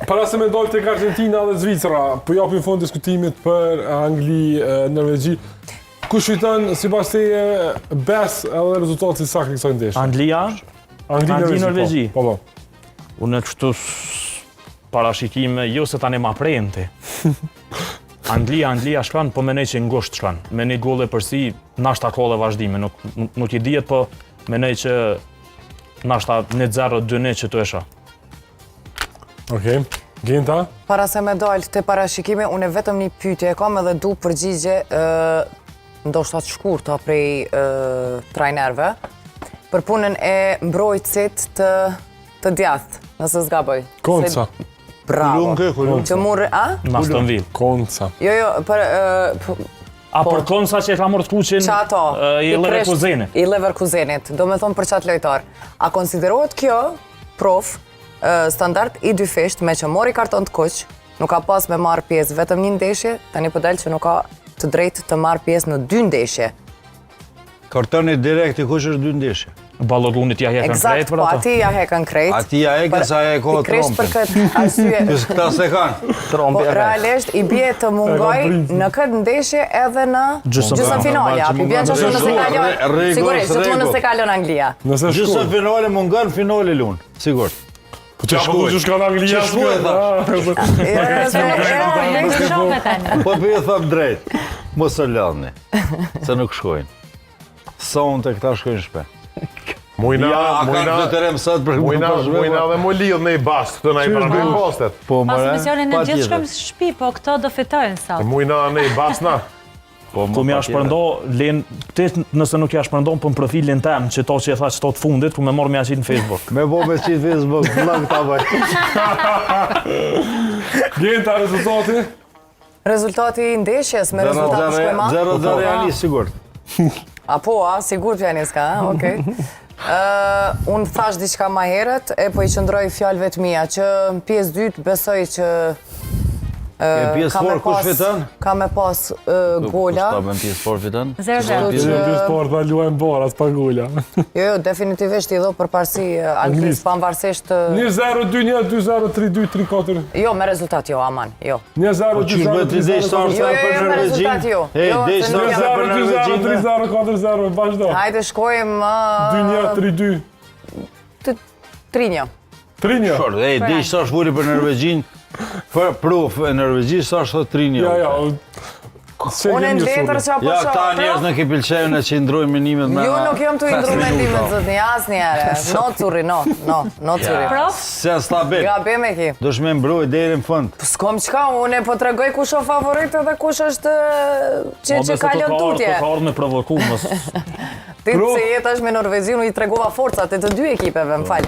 Para se me dojë tek Argentina dhe Zvicra, po japim fond diskutimit për Angli, Norvegji. Kush fiton sipas teje bes edhe rezultati saktë i kësaj ndeshje? Anglia, Norvegji. Po. Unë kështu parashikime, jo se tani ma prejmëti. Anglia shkan, po menej që ngusht shkan. Me një gole përsi, nashta ka dhe vazhdime. Nuk i dijet, po menej që nashta 1-0, 2-1 që të esha. Okej. Ginta? Para se me dalë të parashikime, unë vetëm një pyetje kam edhe du përgjigje ndoshta të shkurta prej trajnerve për punën e mbrojtësit të djathtë, nëse s'gaboj. Konca. Bravo. Që murë, a? Aston Villa. Konca. Jo, për... për Konca që e ka mërë të kuqin i Leverkusenit. I Leverkusenit, do me thonë për qatë lojtar. A konsiderohet kjo, prof, standard i dy fesht me që mori karton të kuq, nuk ka pas me marrë pjesë vetëm një ndeshje, tani po del që nuk ka të drejtë të marrë pjesë në 2 ndeshje. Kartoni direkt i kuq është 2 ndeshje. Ballorunit ja hekën krejt për po ato? ati ja hekën krejt. Ati ja hekën sa e kohë Pikrisht për këtë arsye. Këta se kanë. Po realisht i bie të mungoj në këtë ndeshje edhe në gjysmë finale. I bie që nëse kalon, sigurisht, që nëse kalon Anglia. Gjysmë finale mungon, finale lun, sigurt. Po që shkon Anglia? Po për ju thëmë drejt, mos e lëdhni, se nuk shkojnë. Sa unë të këta shkojnë shpe. Mujna dhe mu lidhë në i bashkë, këtë në i paramën postet. Pas misionin e gjithë shkojmë shpi, po këto do fitojnë sot. Mujna në i bashkë na. Ku mi ashpërndo, nëse nuk ja shpërndon për në profilin tem, që to që e tha që to të fundit, ku me morë me ja qitë në Facebook. Me bo me qitë Facebook, vlog ta bëj. Gjenta rezultati? Rezultati i ndeshjes me rezultat shkojma? 0-0 janë sigurt. Sigurt janë s'ka, okej. Unë thash diçka ma herët, po i qëndroj fjalëve të mia, që pjesë dytë besoj që ka me pas gola. Kushta me pjesë for fiton? 0-0. Pjesë sport dhe luajnë bora, s'pa gola. Jo, definitivisht i do përparësi Anglis, pavarësisht... 1-0, 2-1, 2-0, 3-2, 3-4. Jo, me rezultat jo, aman, jo. 1-0, 2-0, 3-0, Jo, me rezultat jo. 1-0, 2-0, 3-0, 4-0, vazhdo. Hajde shkojmë... 2-1, 3-2. 3-1. 3-1. Shorë, di sa shvuri për Norvegjin, për prof e Norvegjis, sa është 3-1. Ja. Unë në letër që apo ja, këta njerës në ke pilqejnë që i ndrojnë menimet me... Jo, nuk jam të i ndrojnë menimet zëtni, asë njere. No, curi, no, curi. Prof? Se stabil. Gabe me ki. Do shme mbroj deri në fund. S'kom qka, unë po të regoj kush o favorit edhe kush është që kalon tutje. Po ka orë me provoku, mos... Ti se jetë është me Norvegjin, i tregova forcat e të 2 ekipeve, më falj.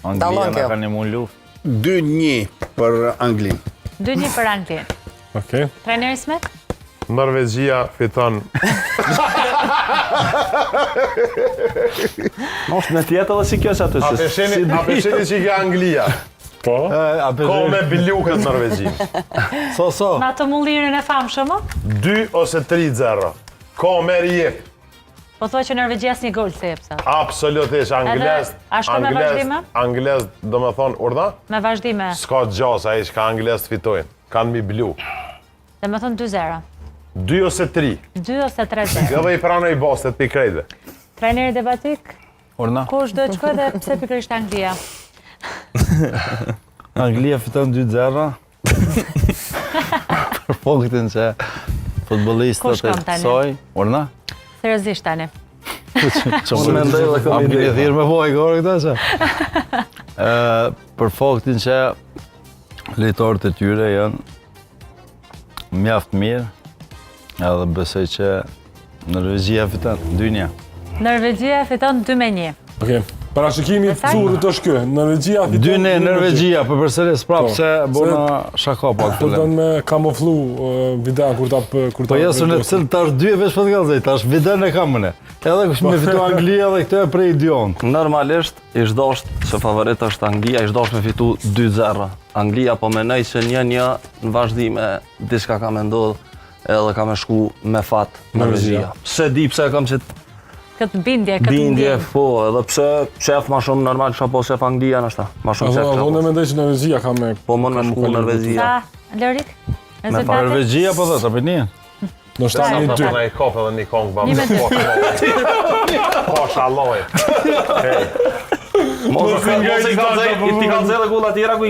Anglia në ka një mund luft. 2-1 për Anglin. 2-1 për Anglin. Okej. Trajneri Smet? Norvegjia fiton... Mosh me tjetë edhe si kjo që atë shës. A pesheni që i ka Anglia? Po? Ko me bilukët Norvegjin. So. Në atë mullirin e famë shumë? 2 ose 3-0. Ko me rjep. Po thua që Norvegjia s'një gol të jepë, sa? Absolutisht, A shko me vazhdime? Angles, do me thonë, urda? Me vazhdime. S'ka gjas, a i që ka Angles të fitojnë. Kanë mi blu. Dhe me thonë 2-0. 2 ose 3. 2 ose 3-0. Edhe i pranoj bostet për krejtve. Trajneri debatik? Orna? Kush do të qkoj dhe pse pikërisht Anglia? Anglia fiton 2-0. Për faktin që futbolistët e kësaj. Orna? Seriozisht tani. Që me ndoj dhe kam ide. Thirë me voj, kërë këta që. Për faktin që lejtarët e tyre janë mjaft mirë, edhe besoj që Norvegjia fiton 2-1. Norvegjia fiton 2-1. Okej. Parashikimi zurët është kjo. Norvegjia fiton 2-1 Norvegjia, për përsëris prapë se bona shaka pak të lem. Me kamuflu video kur ta po jesë në cilë tash 2 veç për të gazet, tash video në kamëne. Edhe kush me fitu Anglia dhe këto e prej idion. Normalisht, ishdosht që favorit është Anglia, ishdosht me fitu 2-0. Anglia po menej që një në vazhdime diçka ka me ndodhë edhe ka me shku me fat Norvegjia. Se di pse kam që këtë bindje, këtë Bindje, ndjenjë. po, edhe pse qef ma shumë normal që po qef Anglia nështë, ma shumë qef Unë që mendoj që Norvegjia ka me... po më në shku Norvegjia. Sa, Lorik? Rezultate? Norvegjia po thot, apo një? Do shta Sa një të dy. përna i kopë edhe një kongë ba Një me dy. Pasha lojë. Mos i ka nxjerrë gulla tjera ku